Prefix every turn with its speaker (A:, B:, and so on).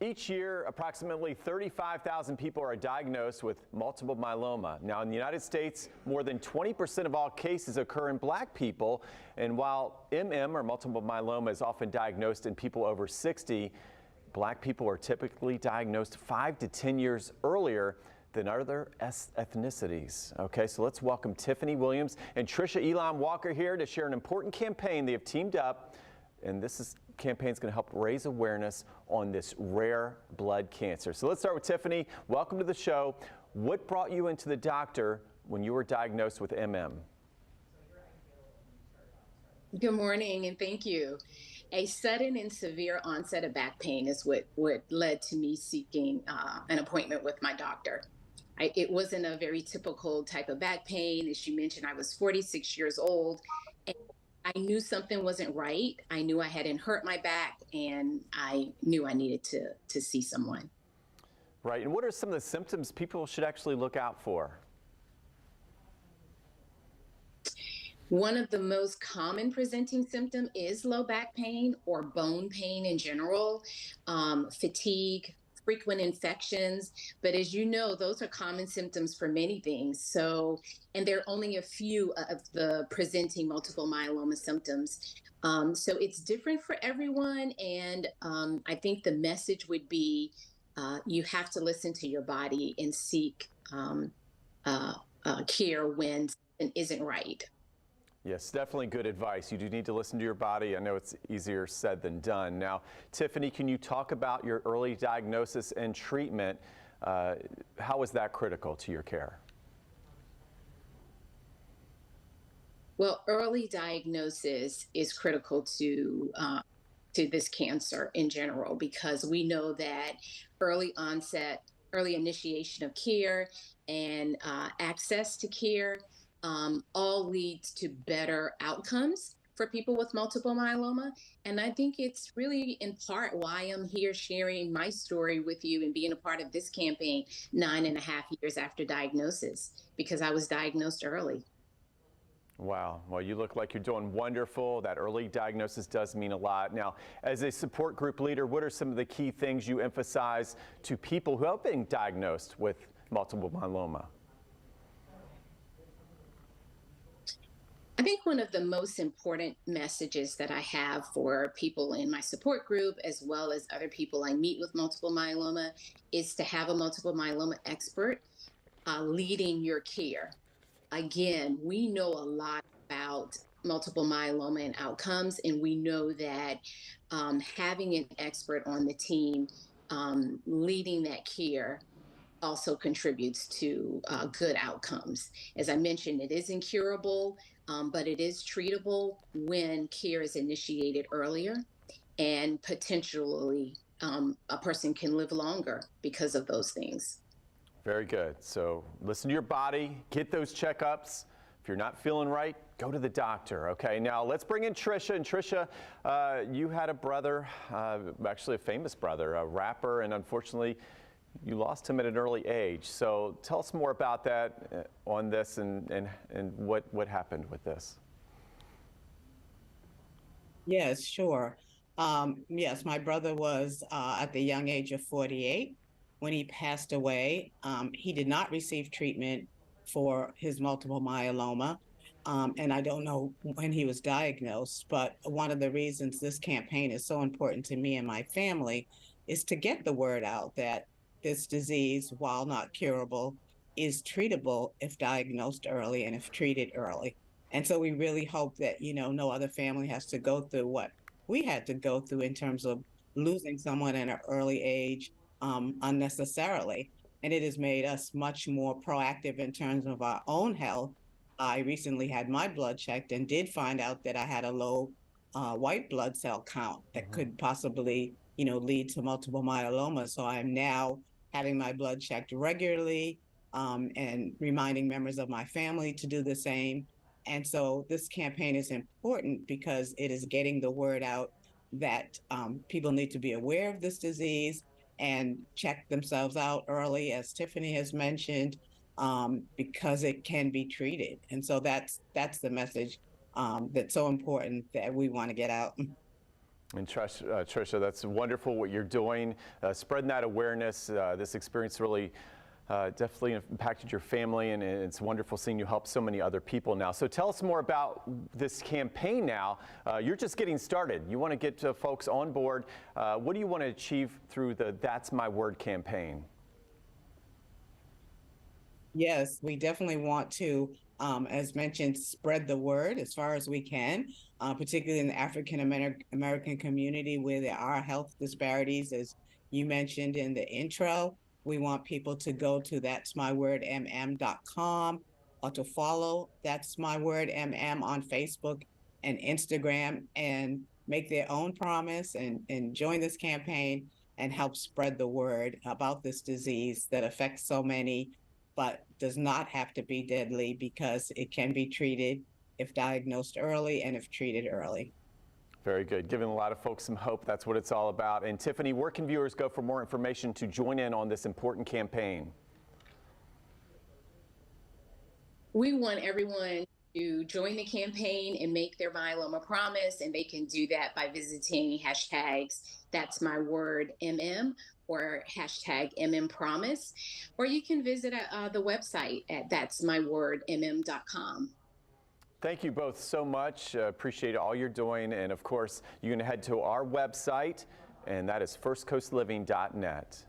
A: Each year, approximately 35,000 people are diagnosed with multiple myeloma. Now, in the United States, more than 20% of all cases occur in black people. And while MM, or multiple myeloma, is often diagnosed in people over 60, black people are typically diagnosed 5 to 10 years earlier than other ethnicities. Okay, so let's welcome Tiffany Williams and Tricia Elam Walker here to share an important campaign. They have teamed up, and campaign is going to help raise awareness on this rare blood cancer. So let's start with Tiffany. Welcome to the show. What brought you into the doctor when you were diagnosed with MM?
B: Good morning, and thank you. A sudden and severe onset of back pain is what led to me seeking an appointment with my doctor. It wasn't a very typical type of back pain. As you mentioned, I was 46 years old, and I knew something wasn't right. I knew I hadn't hurt my back, and I knew I needed to see someone.
A: Right, and what are some of the symptoms people should actually look out for?
B: One of the most common presenting symptoms is low back pain or bone pain in general, fatigue, frequent infections. But as you know, those are common symptoms for many things. So, and there are only a few of the presenting multiple myeloma symptoms. So it's different for everyone. And I think the message would be you have to listen to your body and seek care when something isn't right.
A: Yes, definitely good advice. You do need to listen to your body. I know it's easier said than done. Now, Tiffany, can you talk about your early diagnosis and treatment? How was that critical to your care?
B: Well, early diagnosis is critical to this cancer in general, because we know that early onset, early initiation of care and access to care all leads to better outcomes for people with multiple myeloma. And I think it's really in part why I'm here sharing my story with you and being a part of this campaign 9.5 years after diagnosis, because I was diagnosed early.
A: Wow. Well, you look like you're doing wonderful. That early diagnosis does mean a lot. Now, as a support group leader, what are some of the key things you emphasize to people who have been diagnosed with multiple myeloma?
B: I think one of the most important messages that I have for people in my support group, as well as other people I meet with multiple myeloma, is to have a multiple myeloma expert leading your care. Again, we know a lot about multiple myeloma and outcomes, and we know that having an expert on the team leading that care also contributes to good outcomes. As I mentioned, it is incurable, but it is treatable when care is initiated earlier, and potentially a person can live longer because of those things.
A: Very good. So listen to your body, get those checkups. If you're not feeling right, go to the doctor. Okay, now let's bring in Trisha. And Trisha, you had a brother, actually a famous brother, a rapper, and unfortunately you lost him at an early age. So tell us more about that on this and what happened with this.
C: Yes, sure. Yes, my brother was at the young age of 48 when he passed away. He did not receive treatment for his multiple myeloma. And I don't know when he was diagnosed, but one of the reasons this campaign is so important to me and my family is to get the word out that this disease, while not curable, is treatable if diagnosed early and if treated early. And so we really hope that, no other family has to go through what we had to go through in terms of losing someone at an early age unnecessarily. And it has made us much more proactive in terms of our own health. I recently had my blood checked and did find out that I had a low white blood cell count that could possibly, lead to multiple myeloma. So I'm now having my blood checked regularly and reminding members of my family to do the same. And so this campaign is important because it is getting the word out that people need to be aware of this disease and check themselves out early, as Tiffany has mentioned, because it can be treated. And so that's the message that's so important that we want to get out.
A: And Tricia, that's wonderful what you're doing, spreading that awareness. This experience really definitely impacted your family, and it's wonderful seeing you help so many other people now. So tell us more about this campaign now. You're just getting started. You want to get folks on board. What do you want to achieve through the That's My Word campaign?
C: Yes, we definitely want to, as mentioned, spread the word as far as we can, particularly in the African American community where there are health disparities, as you mentioned in the intro. We want people to go to that'smywordmm.com or to follow That's My Word MM on Facebook and Instagram and make their own promise and join this campaign and help spread the word about this disease that affects so many, but does not have to be deadly because it can be treated if diagnosed early and if treated early.
A: Very good. Giving a lot of folks some hope. That's what it's all about. And Tiffany, where can viewers go for more information to join in on this important campaign?
B: We want everyone to join the campaign and make their myeloma promise, and they can do that by visiting hashtags That's My Word MM or hashtag MMPromise, or you can visit the website at that'smywordmm.com.
A: Thank you both so much. Appreciate all you're doing. And of course, you can head to our website, and that is firstcoastliving.net.